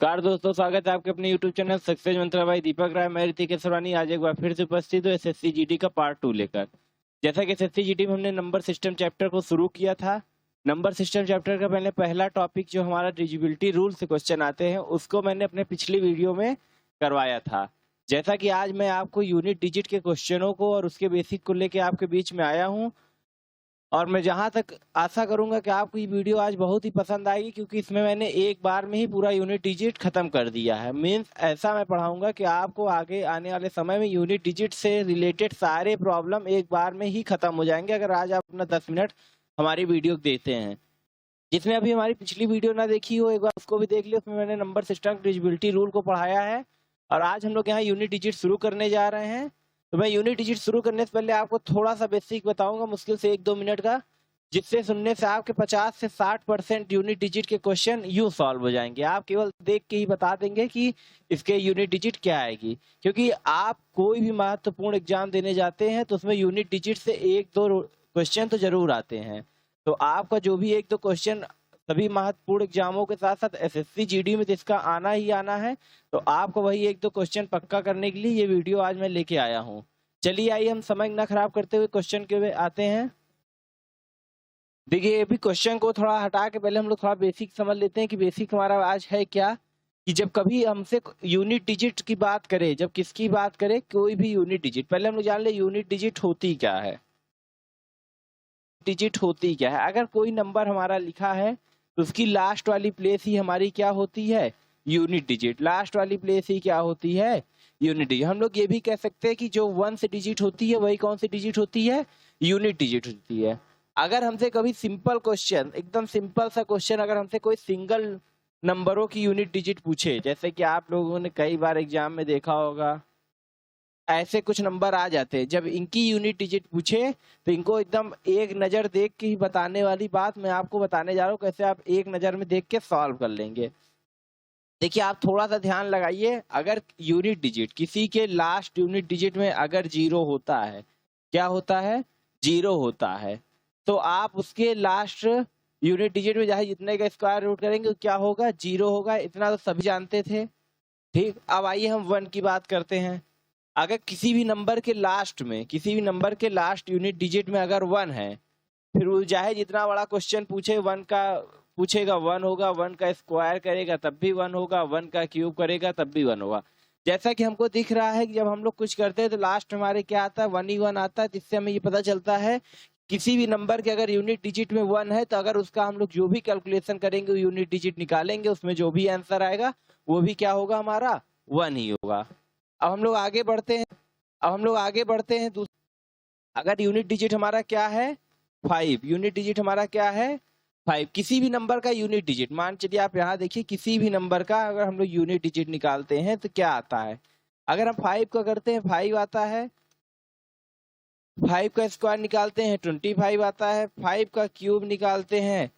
नमस्कार दोस्तों, स्वागत है आपके अपने YouTube चैनल सक्सेस मंत्र भाई दीपक राय। मैं ऋतिक केसरवानी आज एक बार फिर से उपस्थित हूँ एसएससी जीडी का पार्ट 2 लेकर। जैसा कि एसएससी जीडी में हमने नंबर सिस्टम चैप्टर को शुरू किया था। नंबर सिस्टम चैप्टर का पहला टॉपिक जो हमारा डिविजिबिलिटी रूल से क्वेश्चन आते हैं उसको मैंने अपने पिछली वीडियो में करवाया था। जैसा कि आज मैं आपको यूनिट डिजिट के क्वेश्चनों को और उसके बेसिक को लेके आपके बीच में आया हूँ, और मैं जहां तक आशा करूंगा कि आपको ये वीडियो आज बहुत ही पसंद आएगी, क्योंकि इसमें मैंने एक बार में ही पूरा यूनिट डिजिट खत्म कर दिया है। मीन्स ऐसा मैं पढ़ाऊंगा कि आपको आगे आने वाले समय में यूनिट डिजिट से रिलेटेड सारे प्रॉब्लम एक बार में ही खत्म हो जाएंगे अगर आज आप अपना 10 मिनट हमारी वीडियो देते हैं। जिसने अभी हमारी पिछली वीडियो ना देखी हो एक बार उसको भी देख लिया। उसमें मैंने नंबर सिस्टम डिविजिबिलिटी रूल को पढ़ाया है, और आज हम लोग यहाँ यूनिट डिजिट शुरू करने जा रहे हैं। तो मैं यूनिट डिजिट शुरू करने से पहले आपको थोड़ा सा बेसिक बताऊंगा, मुश्किल से 1-2 मिनट का, जिससे सुनने से आपके 50 से 60% यूनिट डिजिट के क्वेश्चन यूं सॉल्व हो जाएंगे। आप केवल देख के ही बता देंगे कि इसके यूनिट डिजिट क्या आएगी, क्योंकि आप कोई भी महत्वपूर्ण एग्जाम देने जाते हैं तो उसमें यूनिट डिजिट से 1-2 क्वेश्चन तो जरूर आते हैं। तो आपका जो भी 1-2 क्वेश्चन सभी महत्वपूर्ण एग्जामों के साथ साथ एसएससी जीडी में जिसका आना ही आना है, तो आपको वही 1-2 क्वेश्चन पक्का करने के लिए ये वीडियो आज मैं लेके आया हूँ। चलिए आइए हम समय ना खराब करते हुए क्वेश्चन के आते हैं। देखिए अभी क्वेश्चन को थोड़ा हटा के पहले हम लोग थोड़ा बेसिक समझ लेते हैं कि बेसिक हमारा आज है क्या। कि जब कभी हमसे यूनिट डिजिट की बात करें, जब किसकी बात करें, कोई भी यूनिट डिजिट, पहले हम लोग जान ले यूनिट डिजिट होती क्या है। डिजिट होती क्या है, अगर कोई नंबर हमारा लिखा है तो उसकी लास्ट वाली प्लेस ही हमारी क्या होती है, यूनिट डिजिट। लास्ट वाली प्लेस ही क्या होती है, यूनिट डिजिट। हम लोग ये भी कह सकते हैं कि जो 1 से डिजिट होती है वही कौन सी डिजिट होती है, यूनिट डिजिट होती है। अगर हमसे कभी सिंपल क्वेश्चन, एकदम सिंपल सा क्वेश्चन, अगर हमसे कोई सिंगल नंबरों की यूनिट डिजिट पूछे, जैसे कि आप लोगों ने कई बार एग्जाम में देखा होगा, ऐसे कुछ नंबर आ जाते हैं, जब इनकी यूनिट डिजिट पूछे तो इनको एकदम एक नजर देख के ही बताने वाली बात मैं आपको बताने जा रहा हूँ, कैसे आप एक नजर में देख के सॉल्व कर लेंगे। देखिए आप थोड़ा सा ध्यान लगाइए, अगर यूनिट डिजिट किसी के लास्ट यूनिट डिजिट में अगर 0 होता है, क्या होता है, 0 होता है, तो आप उसके लास्ट यूनिट डिजिट में चाहे जितने का स्क्वायर रूट करेंगे क्या होगा, 0 होगा। इतना तो सभी जानते थे। ठीक, अब आइए हम 1 की बात करते हैं। अगर किसी भी नंबर के लास्ट में, किसी भी नंबर के लास्ट यूनिट डिजिट में अगर 1 है, फिर वो चाहे जितना बड़ा क्वेश्चन पूछे 1 का पूछेगा 1 होगा, 1 का स्क्वायर करेगा तब भी 1 होगा, 1 का क्यूब करेगा तब भी 1 होगा। जैसा कि हमको दिख रहा है कि जब हम लोग कुछ करते हैं तो लास्ट हमारे क्या आता है, 1 ही 1 आता है, जिससे हमें ये पता चलता है किसी भी नंबर के अगर यूनिट डिजिट में 1 है तो अगर उसका हम लोग जो भी कैलकुलेशन करेंगे, यूनिट डिजिट निकालेंगे, उसमें जो भी आंसर आएगा वो भी क्या होगा, हमारा 1 ही होगा। अब हम लोग आगे बढ़ते हैं। अगर यूनिट डिजिट हमारा क्या है, 5, यूनिट डिजिट हमारा क्या है, 5। किसी भी नंबर का यूनिट डिजिट, मान चलिए आप यहाँ देखिए, किसी भी नंबर का अगर हम लोग यूनिट डिजिट निकालते हैं तो क्या आता है। अगर हम 5 का करते हैं 5 आता है, 5 का स्क्वायर निकालते हैं 25 आता है, 5 का क्यूब निकालते हैं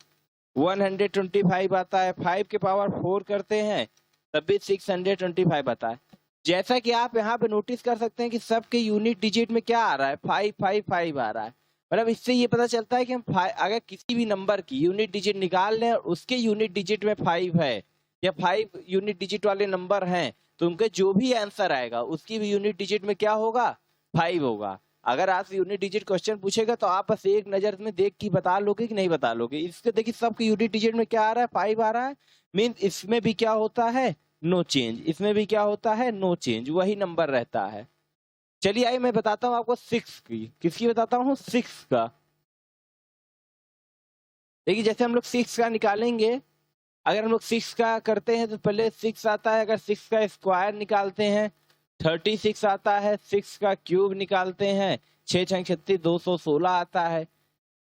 125 आता है, 5 के पावर 4 करते हैं तब भी 625 आता है। जैसा कि आप यहाँ पे नोटिस कर सकते हैं कि सबके यूनिट डिजिट में क्या आ रहा है, 555 आ रहा है। मतलब इससे ये पता चलता है कि हम अगर किसी भी नंबर की यूनिट डिजिट निकाल लें और उसके यूनिट डिजिट में 5 है या 5 यूनिट डिजिट वाले नंबर हैं, तो उनके जो भी आंसर आएगा उसकी भी यूनिट डिजिट में क्या होगा, 5 होगा। अगर आप यूनिट डिजिट क्वेश्चन पूछेगा तो आप बस एक नजर में देख के बता लोगे कि नहीं बता लोगे। इसके देखिए सबके यूनिट डिजिट में क्या आ रहा है, 5 आ रहा है। मीन इसमें भी क्या होता है, नो चेंज। इसमें भी क्या होता है, नो चेंज, वही नंबर रहता है। चलिए आइए मैं बताता हूँ आपको 6 की। किसकी बताता हूँ, 6 का। देखिए जैसे हम लोग 6 का निकालेंगे, अगर हम लोग 6 का करते हैं तो पहले 6 आता है, अगर 6 का स्क्वायर निकालते हैं 36 आता है, 6 का क्यूब निकालते हैं 6 6 36 216 आता है।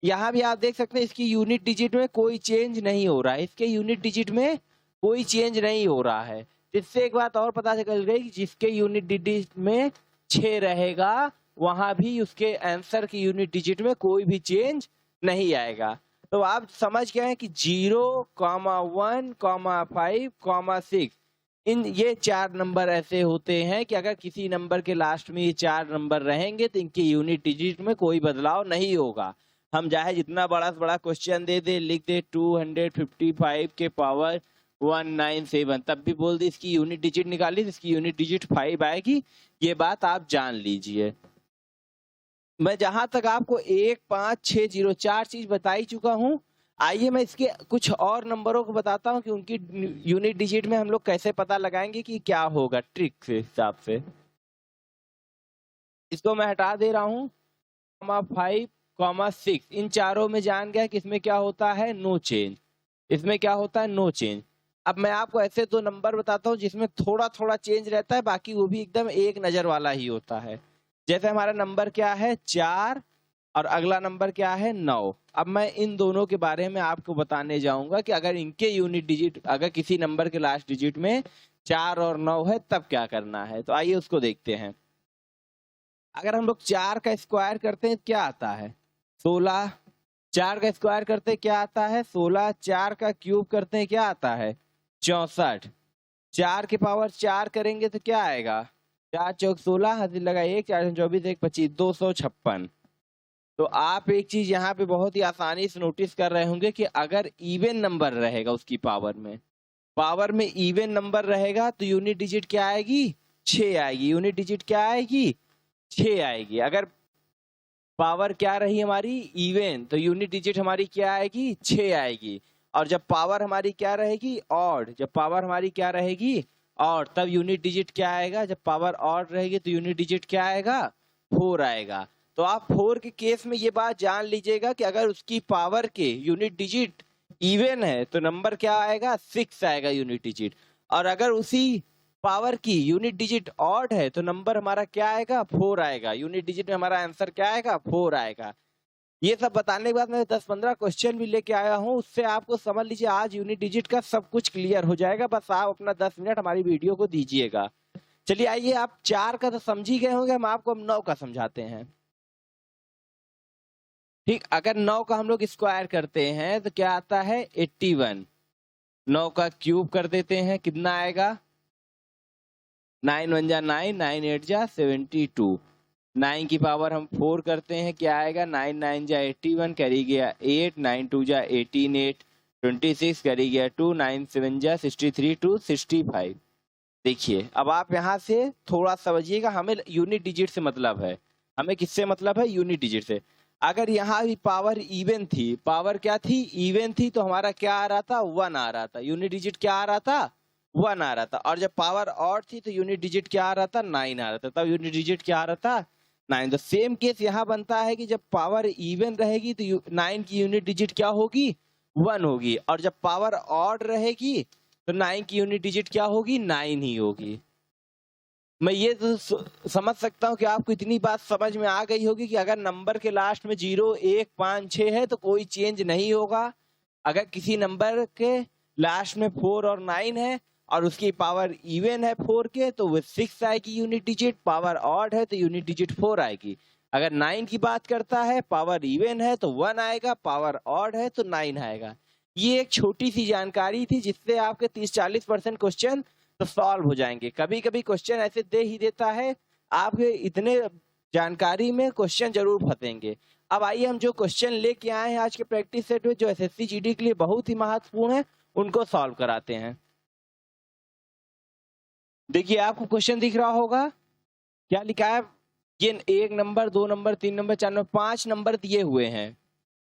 यहाँ भी आप देख सकते हैं इसकी यूनिट डिजिट में कोई चेंज नहीं हो रहा है, इसके यूनिट डिजिट में कोई चेंज नहीं हो रहा है। इससे एक बात और पता चल गई कि जिसके यूनिट डिजिट में 6 रहेगा वहां भी उसके आंसर की यूनिट डिजिट में कोई भी चेंज नहीं आएगा। तो आप समझ गए हैं कि 0, 1, 5, 6 ये 4 नंबर ऐसे होते हैं कि अगर किसी नंबर के लास्ट में ये 4 नंबर रहेंगे तो इनकी यूनिट डिजिट में कोई बदलाव नहीं होगा। हम चाहे जितना बड़ा से बड़ा क्वेश्चन दे दे, लिख दे 255 के पावर 197, तब भी बोल दी इसकी यूनिट डिजिट निकाली तो इसकी यूनिट डिजिट 5 आएगी। ये बात आप जान लीजिए। मैं जहां तक आपको 1, 5, 6, 0 4 चीज बता ही चुका हूं। आइए मैं इसके कुछ और नंबरों को बताता हूं कि उनकी यूनिट डिजिट में हम लोग कैसे पता लगाएंगे कि क्या होगा ट्रिक के हिसाब से। इसको मैं हटा दे रहा हूं। 5, 6 इन चारों में जान गया कि इसमें क्या होता है, नो चेंज। इसमें क्या होता है, नो चेंज। अब मैं आपको ऐसे दो नंबर बताता हूँ जिसमें थोड़ा थोड़ा चेंज रहता है, बाकी वो भी एकदम एक नजर वाला ही होता है। जैसे हमारा नंबर क्या है 4 और अगला नंबर क्या है 9। अब मैं इन दोनों के बारे में आपको बताने जाऊंगा कि अगर इनके यूनिट डिजिट, अगर किसी नंबर के लास्ट डिजिट में 4 और 9 है तब क्या करना है। तो आइए उसको देखते हैं। अगर हम लोग 4 का स्क्वायर करते हैं क्या आता है, 16। 4 का स्क्वायर करते क्या आता है, 16। 4 का क्यूब करते हैं क्या आता है, 64। 4 के पावर 4 करेंगे तो क्या आएगा, 4 चौक 16, हाजिर लगा 1, 4 24, 1 25, 256। तो आप एक चीज यहाँ पे बहुत ही आसानी से नोटिस कर रहे होंगे कि अगर इवन नंबर रहेगा उसकी पावर में इवन नंबर रहेगा तो यूनिट डिजिट क्या आएगी, 6 आएगी। यूनिट डिजिट क्या आएगी, 6 आएगी। अगर पावर क्या रही हमारी, इवन, तो यूनिट डिजिट हमारी क्या आएगी, 6 आएगी। और जब पावर हमारी क्या रहेगी, ऑड, जब पावर हमारी क्या रहेगी, ऑड, तब यूनिट डिजिट क्या आएगा, जब पावर ऑड रहेगी तो यूनिट डिजिट क्या आएगा, 4 आएगा। तो आप 4 के केस में ये बात जान लीजिएगा कि अगर उसकी पावर के यूनिट डिजिट इवन है तो नंबर क्या आएगा, 6 आएगा यूनिट डिजिट। और अगर उसी पावर की यूनिट डिजिट ऑड है तो नंबर हमारा क्या आएगा, 4 आएगा। यूनिट डिजिट में हमारा आंसर क्या आएगा, 4 आएगा। ये सब बताने के बाद मैं 10-15 क्वेश्चन भी लेके आया हूँ, उससे आपको समझ लीजिए आज यूनिट डिजिट का सब कुछ क्लियर हो जाएगा। बस आप अपना 10 मिनट हमारी वीडियो को दीजिएगा। चलिए आइए, आप 4 का तो समझ ही गए होंगे, हम आपको अब 9 का समझाते हैं। ठीक, अगर 9 का हम लोग स्क्वायर करते हैं तो क्या आता है, 81। 9 का क्यूब कर देते हैं, कितना आएगा, 9 1 जा 9, 9 8 जा 72। 9 की पावर हम 4 करते हैं, क्या आएगा, 9 9 जा 81, कैरी गया 8, 9 2 जा 18, 8 26, कैरी गया 2, 9 7 जा 63, 2 65। देखिए अब आप यहाँ से थोड़ा समझिएगा, हमें यूनिट डिजिट से मतलब है। हमें किससे मतलब है, यूनिट डिजिट से। अगर यहाँ भी पावर इवन थी, पावर क्या थी, इवन थी, तो हमारा क्या आ रहा था, 1 आ रहा था। यूनिट डिजिट क्या आ रहा था, 1 आ रहा था। और जब पावर ऑड थी तो यूनिट डिजिट क्या आ रहा था, 9 आ रहा था। तब यूनिट डिजिट क्या आ रहा था, 9। तो सेम केस यहाँ बनता है कि जब पावर इवन रहेगी तो 9 की यूनिट डिजिट क्या होगी, 1 होगी। और जब पावर ऑड रहेगी तो 9 की यूनिट डिजिट क्या होगी, 9 ही होगी। मैं ये तो समझ सकता हूँ कि आपको इतनी बात समझ में आ गई होगी कि अगर नंबर के लास्ट में 0, 1, 5, 6 है तो कोई चेंज नहीं होगा। अगर किसी नंबर के लास्ट में 4 और 9 है और उसकी पावर इवन है 4 के, तो वो 6 आएगी यूनिट डिजिट। पावर ऑड है तो यूनिट डिजिट 4 आएगी। अगर 9 की बात करता है, पावर इवन है तो 1 आएगा, पावर ऑड है तो 9 आएगा। ये एक छोटी सी जानकारी थी जिससे आपके 30-40% क्वेश्चन तो सॉल्व हो जाएंगे। कभी कभी क्वेश्चन ऐसे दे ही देता है, आपके इतने जानकारी में क्वेश्चन जरूर फंसेंगे। अब आइए हम जो क्वेश्चन लेके आए हैं आज के प्रैक्टिस सेट में, जो एसएससी जीडी के लिए बहुत ही महत्वपूर्ण है, उनको सॉल्व कराते हैं। देखिए आपको क्वेश्चन दिख रहा होगा, क्या लिखा है, ये 1 number, 2 number, 3 number, 4 number, 5 number दिए हुए हैं।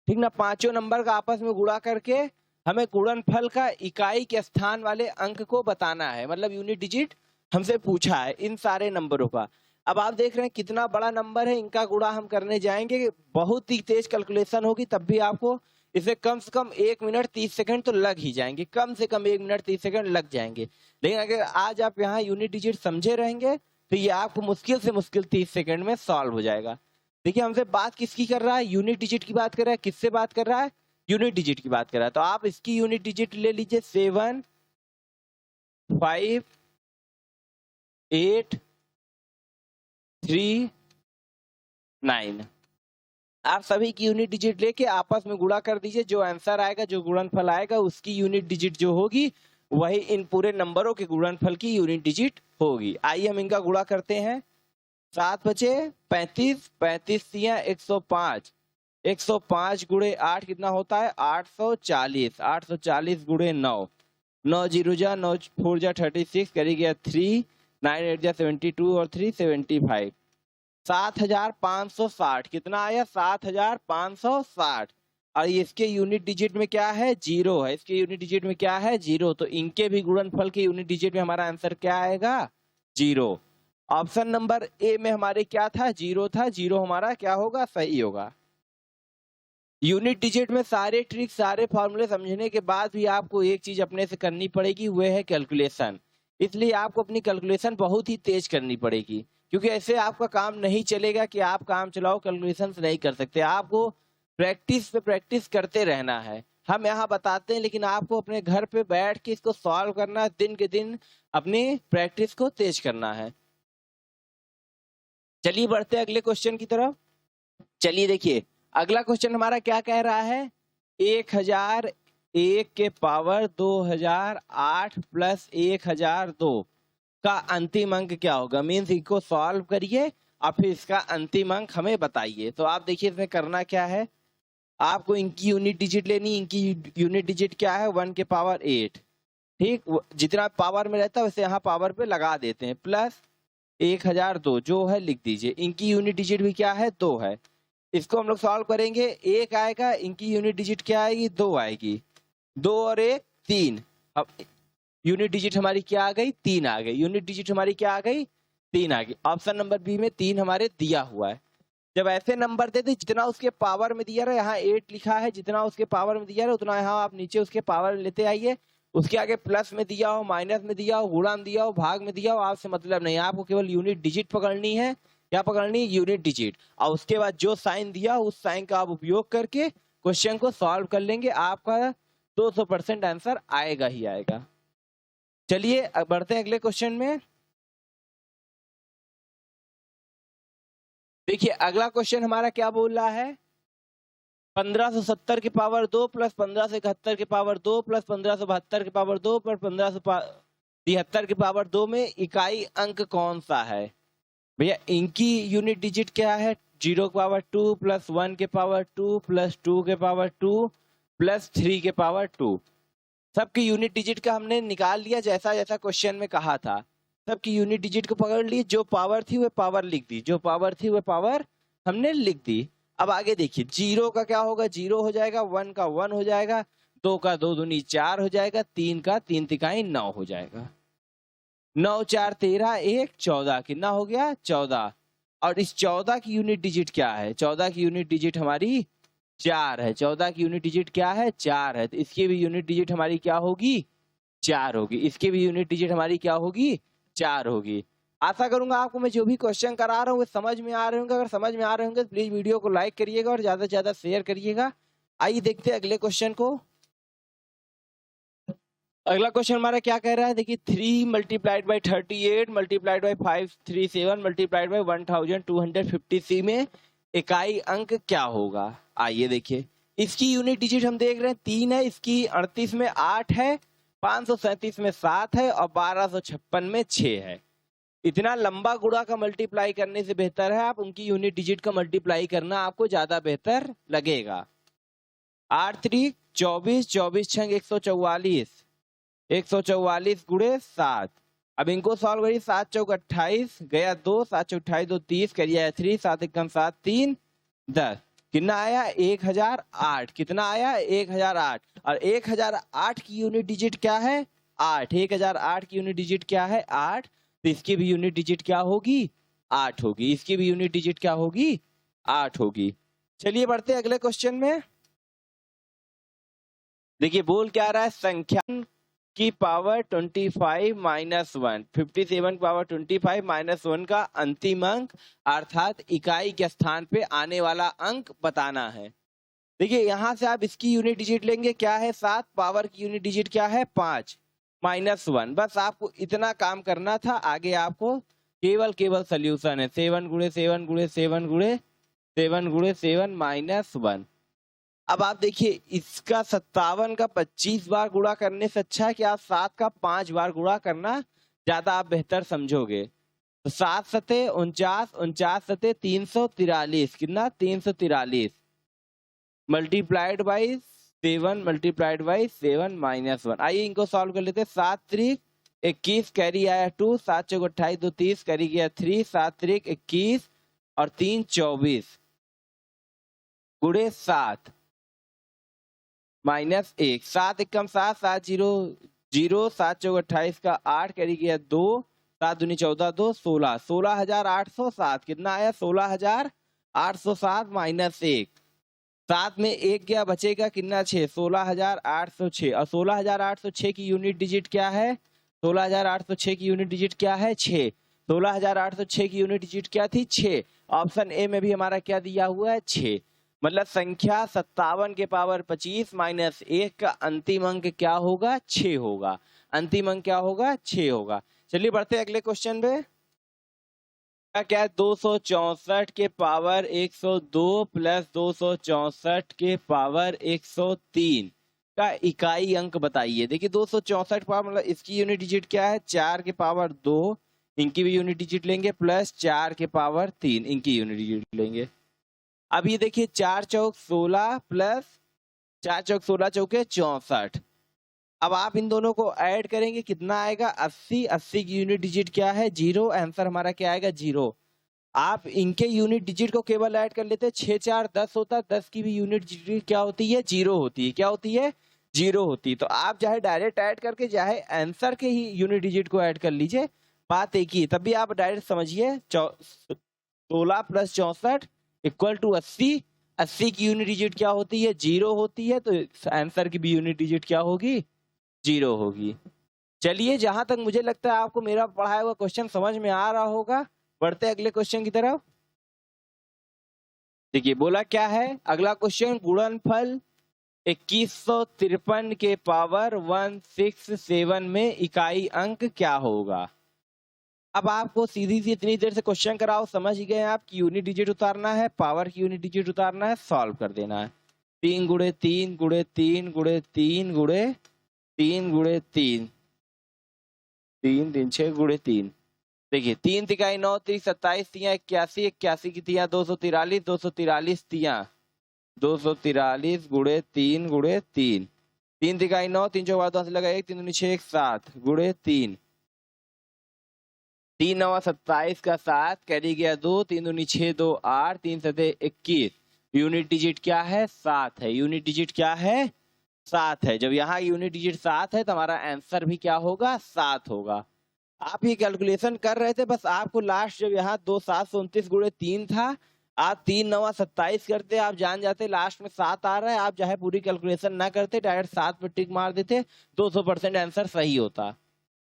ठीक ना, पांचों नंबर का आपस में गुणा करके हमें गुणनफल का इकाई के स्थान वाले अंक को बताना है। मतलब यूनिट डिजिट हमसे पूछा है इन सारे नंबरों का। अब आप देख रहे हैं कितना बड़ा नंबर है, इनका गुणा हम करने जाएंगे, बहुत ही तेज कैलकुलेशन होगी, तब भी आपको इसे कम से कम 1 मिनट 30 सेकंड तो लग ही जाएंगे। कम से कम 1 मिनट 30 सेकंड लग जाएंगे। लेकिन अगर आज आप यहाँ यूनिट डिजिट समझे रहेंगे तो ये आपको मुश्किल से मुश्किल 30 सेकंड में सॉल्व हो जाएगा। देखिए हमसे बात किसकी कर रहा है, यूनिट डिजिट की बात कर रहा है। किससे बात कर रहा है, यूनिट डिजिट की बात कर रहा है। तो आप इसकी यूनिट डिजिट ले लीजिए, 7 5 8 3 9। आप सभी की यूनिट डिजिट लेके आपस में गुणा कर दीजिए। जो आंसर आएगा, जो गुणनफल आएगा, उसकी यूनिट डिजिट जो होगी वही इन पूरे नंबरों के गुणनफल की यूनिट डिजिट होगी। आइए हम इनका गुणा करते हैं। 7 बचे 35, 35 तिया 105, 105 गुणे 8 कितना होता है, 840, 840 गुणे 9, 9 जीरो जा 9 4 जा 36, करी गया 3, 9 8 जा 72 और 3 75। 7560 कितना आया? 7560। और इसके यूनिट डिजिट में क्या है? जीरो है। इसके यूनिट डिजिट में क्या है? जीरो। तो इनके भी गुणनफल के यूनिट डिजिट में हमारा आंसर क्या आएगा? जीरो। ऑप्शन नंबर ए में हमारे क्या था? जीरो था। जीरो हमारा क्या होगा? सही होगा। यूनिट डिजिट में सारे ट्रिक सारे फॉर्मूले समझने के बाद भी आपको एक चीज अपने से करनी पड़ेगी, वो है कैलकुलेशन। इसलिए आपको अपनी कैलकुलेशन बहुत ही तेज करनी पड़ेगी, क्योंकि ऐसे आपका काम नहीं चलेगा कि आप काम चलाओ कैलकुलेशन नहीं कर सकते। आपको प्रैक्टिस पे प्रैक्टिस करते रहना है। हम यहाँ बताते हैं, लेकिन आपको अपने घर पे बैठ के इसको सॉल्व करना है, दिन के दिन अपनी प्रैक्टिस को तेज करना है। चलिए बढ़ते हैं अगले क्वेश्चन की तरफ। चलिए देखिए अगला क्वेश्चन हमारा क्या कह रहा है? 1001 के पावर 2008 प्लस 1002 का अंतिम अंक क्या होगा? मीन्स इसको सॉल्व करिए और फिर इसका अंतिम अंक हमें बताइए। तो आप देखिए इसमें करना क्या है, आपको इनकी यूनिट डिजिट लेनी। इनकी यूनिट डिजिट क्या है? 1 के पावर 8। ठीक, जितना पावर में रहता है वैसे यहाँ पावर पे लगा देते हैं, प्लस 1002 जो है लिख दीजिए। इनकी यूनिट डिजिट भी क्या है? 2 है। इसको हम लोग सॉल्व करेंगे, 1 आएगा, इनकी यूनिट डिजिट क्या आएगी? 2 आएगी। 2 और 1 3। अब यूनिट डिजिट हमारी क्या आ गई? 3 आ गई। यूनिट डिजिट हमारी क्या आ गई? 3 आ गई। ऑप्शन नंबर बी में 3 हमारे दिया हुआ है। जब ऐसे नंबर देते जितना उसके पावर में दिया रहा, यहाँ 8 लिखा है, जितना उसके पावर में दिया रहा उतना यहाँ आप नीचे उसके पावर में लेते आइए। उसके आगे प्लस में दिया हो, माइनस में दिया हो, गुणा में दिया हो, भाग में दिया हो, आपसे मतलब नहीं। आपको केवल यूनिट डिजिट पकड़नी है। क्या पकड़नी? Unit digit. और उसके बाद जो साइन दिया उस साइन का आप उपयोग करके क्वेश्चन को सॉल्व कर लेंगे। आपका 200% आंसर आएगा ही आएगा। चलिए बढ़ते हैं अगले क्वेश्चन में। देखिए अगला क्वेश्चन हमारा क्या बोल रहा है? 1570 के पावर 2 प्लस 1571 के पावर 2 प्लस 1572 के पावर 2 प्लस 1573 के पावर 2 में इकाई अंक कौन सा है? भैया इनकी यूनिट डिजिट क्या है? 0 के पावर 2 प्लस 1 के पावर 2 प्लस 2 के पावर 2 प्लस 3 के पावर 2। सबकी यूनिट डिजिट का हमने निकाल लिया, जैसा जैसा क्वेश्चन में कहा था। सबकी यूनिट डिजिट को पकड़ ली, जो पावर थी वह पावर लिख दी, जो पावर थी वह पावर हमने लिख दी। अब आगे देखिए, 0 का क्या होगा? 0 हो जाएगा, 1 का 1 हो जाएगा, 2 का 2 दूनी 4 हो जाएगा, 3 का 3 तिकाई 9 हो जाएगा। 9 4 13 1 14 कितना हो गया? 14। और इस 14 की यूनिट डिजिट क्या है? 14 की यूनिट डिजिट हमारी 4 है। 14 की यूनिट डिजिट क्या है? 4 है। तो इसकी भी यूनिट डिजिट हमारी क्या होगी? 4 होगी। इसकी भी यूनिट डिजिट हमारी क्या होगी? 4 होगी। आशा करूंगा आपको मैं जो भी क्वेश्चन करा रहा हूँ वो समझ में आ रहे होंगे। अगर समझ में आ रहे होंगे तो प्लीज वीडियो को लाइक करिएगा और ज्यादा से ज्यादा शेयर करिएगा। आइए देखते हैं अगले क्वेश्चन को। अगला क्वेश्चन हमारा क्या कह रहा है? देखिए 3 multiplied by 38 multiplied by 537 multiplied by 1250 में इकाई अंक क्या होगा? आइए देखिए, इसकी यूनिट डिजिट हम देख रहे हैं 3 है, इसकी 38 में 8 है, 537 में 7 है और 1256 में 6 है। इतना लंबा गुणा का मल्टीप्लाई करने से बेहतर है आप उनकी यूनिट डिजिट का मल्टीप्लाई करना, आपको ज्यादा बेहतर लगेगा। 8 3 24, 24 छंग 144, 144 गुणे 7। अब इनको सॉल्व करिए। 7 चौक 28 गया 2, 7 चौक 28 2 30 करिए 3, 7 एकम 7 3 10। कितना आया? 1008। कितना आया? 1008। और 1008 की यूनिट डिजिट क्या है? 8। 1008 की यूनिट डिजिट क्या है? 8। तो इसकी भी यूनिट डिजिट क्या होगी? 8 होगी। इसकी भी यूनिट डिजिट क्या होगी? 8 होगी। चलिए बढ़ते हैं अगले क्वेश्चन में। देखिए बोल क्या रहा है? संख्या की पावर 25 माइनस 1, 57 की पावर 25 माइनस 1 का अंतिम अंक अर्थात इकाई के स्थान पे आने वाला अंक बताना है। देखिए यहां से आप इसकी यूनिट डिजिट लेंगे, क्या है? 7। पावर की यूनिट डिजिट क्या है? 5 माइनस 1। बस आपको इतना काम करना था। आगे आपको केवल सोल्यूशन है। 7 गुणे 7 गुणे 7 गुणे 7 गुणे 7 माइनस 1। अब आप देखिए इसका 57 का 25 बार गुणा करने से अच्छा है कि आप 7 का 5 बार गुणा करना ज्यादा आप बेहतर समझोगे। तो 7 सते 49, 49 सते 343, कितना? 343 multiplied by 7 multiplied by 7 minus 1। आइए इनको सॉल्व कर लेते हैं। 7 त्रिक 21, कैरी आया 2, 7 चौक 28, 2 30, कैरी गया 3, 7 त्रिक 21 और 3 24 गुणे 7 माइनस 1, 7 एकम 7, 7 0 0, 7 चौक 28 का 8, कैरी गया 2, 7 दूनी 14, 2 16, 16,807 कितना आया 16,807 माइनस 1, 7 में 1 गया बचेगा कितना 6, 16,806 और 16,806 की यूनिट डिजिट क्या है, 16,806 की यूनिट डिजिट क्या है 6, 16,806 की यूनिट डिजिट क्या थी 6। ऑप्शन ए में भी हमारा क्या दिया हुआ है 6। मतलब संख्या 57 के पावर 25 माइनस 1 का अंतिम अंक क्या होगा 6 होगा। अंतिम अंक क्या होगा 6 होगा। चलिए बढ़ते हैं अगले क्वेश्चन पे। क्या है 264 के पावर 102 प्लस 264 के पावर 103 का इकाई अंक बताइए। देखिए 264 पावर मतलब इसकी यूनिट डिजिट क्या है 4 के पावर 2, इनकी भी यूनिट डिजिट लेंगे, प्लस 4 के पावर 3 इनकी यूनिट डिजिट लेंगे। अब ये देखिए 4 चौक 16 प्लस 4 चौक 16 चौके 64। अब आप इन दोनों को ऐड करेंगे कितना आएगा 80, 80 की यूनिट डिजिट क्या है 0, आंसर हमारा क्या आएगा 0। आप इनके यूनिट डिजिट को केवल ऐड कर लेते हैं, 6 4 10 होता है, 10 की भी यूनिट डिजिट क्या होती है 0 होती है। क्या होती है 0 होती है। तो आप चाहे डायरेक्ट ऐड करके चाहे आंसर के ही यूनिट डिजिट को ऐड कर लीजिए, बात एक ही। तब भी आप डायरेक्ट समझिए 16 प्लस 64 इक्वल टू 80, 80 की यूनिट डिजिट क्या होती है 0 होती है, तो आंसर की भी यूनिट डिजिट क्या होगी 0 होगी। चलिए जहां तक मुझे लगता है आपको मेरा पढ़ाया हुआ क्वेश्चन समझ में आ रहा होगा, बढ़ते हैं अगले क्वेश्चन की तरफ। देखिए बोला क्या है अगला क्वेश्चन, गुणनफल 2153 के पावर 167 में इकाई अंक क्या होगा। अब आपको सीधी सी इतनी देर से क्वेश्चन कराओ, समझ गए आप कि यूनिट डिजिट उतारना है, पावर की यूनिट डिजिट उतारना है, सॉल्व कर देना है। 3 गुणे 3 गुणे 3 गुणे 3 गुणे 3 गुणे 3, 3 3 6 गुणे 3। देखिए 3 तिकाई 9 3 27 तिया 81, 81 की तिया 243, 243 तिया 243 गुणे 3 गुणे 3, 3 तिकाई 9 3 चौक 12 लगा 1 3 6 1 7 गुणे 3, 3 9 27 का 7 कैरी गया 2, 3 दूनी 6 2 8, 3 7 21, यूनिट डिजिट क्या है 7 है। यूनिट डिजिट क्या है 7 है। जब यहाँ यूनिट डिजिट 7 है तो हमारा आंसर भी क्या होगा 7 होगा। आप ये कैलकुलेशन कर रहे थे, बस आपको लास्ट जब यहाँ 2 729 गुणे 3 था, आप 3 9 27 करते, आप जान जाते लास्ट में 7 आ रहा है, आप चाहे पूरी कैलकुलेशन ना करते, डायरेक्ट 7 पे टिक मार देते, 200% आंसर सही होता।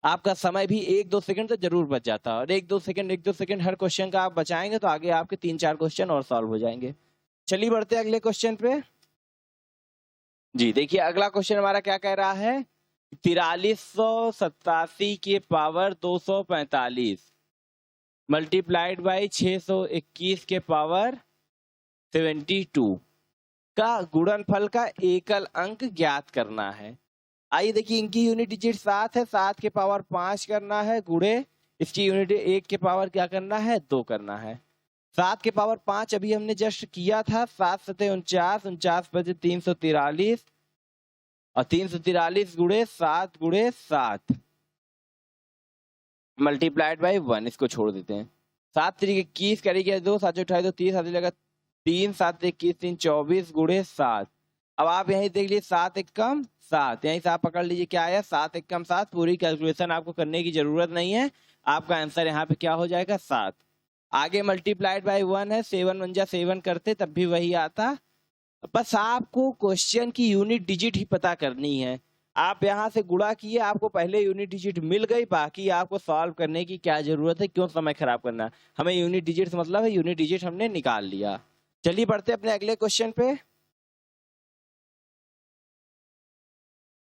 आपका समय भी 1-2 सेकंड तो जरूर बच जाता। और 1-2 सेकंड हर क्वेश्चन का आप बचाएंगे तो आगे आपके 3-4 क्वेश्चन और सॉल्व हो जाएंगे। चलिए बढ़ते अगले क्वेश्चन पे। जी देखिए अगला क्वेश्चन हमारा क्या कह रहा है, 4387 के पावर 245 मल्टीप्लाइड बाई 621 के पावर 72 का गुणनफल का एकल अंक ज्ञात करना है। आइए देखिए इनकी यूनिट डिजिट 7 है, 7 के पावर 5 करना है, गुणे इसकी यूनिट 1 के पावर क्या करना है 2 करना है। 7 के पावर 5 अभी हमने जस्ट किया था, 7 7 49, 49 बजे 343 और 343 गुणे 7 गुणे 7 मल्टीप्लाइड बाई 1, इसको छोड़ देते हैं। 7 3 21 कैरी गया 2, 7 28 30 7 लगा 3, 7 21 3 24 गुणे 7। अब आप यहीं देख लीजिए 7 एकम 7, यहीं से आप पकड़ लीजिए क्या आया 7 एकम 7। पूरी कैलकुलेशन आपको करने की जरूरत नहीं है, आपका आंसर यहाँ पे क्या हो जाएगा 7। आगे मल्टीप्लाइड बाई 1 है, 7 1 जा 7 करते तब भी वही आता। बस आपको क्वेश्चन की यूनिट डिजिट ही पता करनी है। आप यहाँ से गुणा किए, आपको पहले यूनिट डिजिट मिल गई, बाकी आपको सॉल्व करने की क्या जरूरत है, क्यों समय खराब करना। हमें यूनिट डिजिट से मतलब है, यूनिट डिजिट हमने निकाल लिया। चलिए बढ़ते अपने अगले क्वेश्चन पे।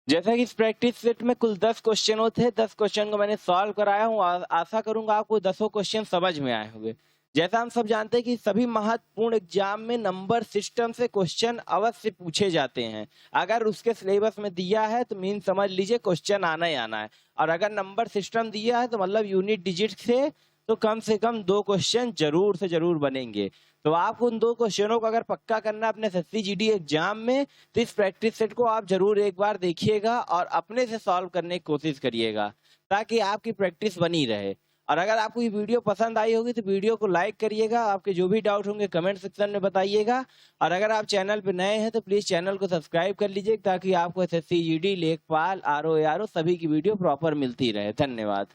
जैसा कि इस प्रैक्टिस सेट में कुल 10 क्वेश्चन थे, 10 क्वेश्चन को मैंने सॉल्व कराया हूँ। आशा करूंगा आपको 10 क्वेश्चन समझ में आए होंगे। जैसा हम सब जानते हैं कि सभी महत्वपूर्ण एग्जाम में नंबर सिस्टम से क्वेश्चन अवश्य पूछे जाते हैं। अगर उसके सिलेबस में दिया है तो मीन समझ लीजिए क्वेश्चन आना ही आना है, और अगर नंबर सिस्टम दिया है तो मतलब यूनिट डिजिट से तो कम से कम 2 क्वेश्चन जरूर से जरूर बनेंगे। तो आपको उन 2 क्वेश्चनों को अगर पक्का करना अपने एसएससी जीडी एग्जाम में, तो इस प्रैक्टिस सेट को आप जरूर एक बार देखिएगा और अपने से सॉल्व करने की कोशिश करिएगा, ताकि आपकी प्रैक्टिस बनी रहे। और अगर आपको ये वीडियो पसंद आई होगी तो वीडियो को लाइक करिएगा, आपके जो भी डाउट होंगे कमेंट सेक्शन में बताइएगा। और अगर आप चैनल पे नए हैं तो प्लीज चैनल को सब्सक्राइब कर लीजिए, ताकि आपको एसएससी जीडी, लेखपाल, आरओ सभी की वीडियो प्रॉपर मिलती रहे। धन्यवाद।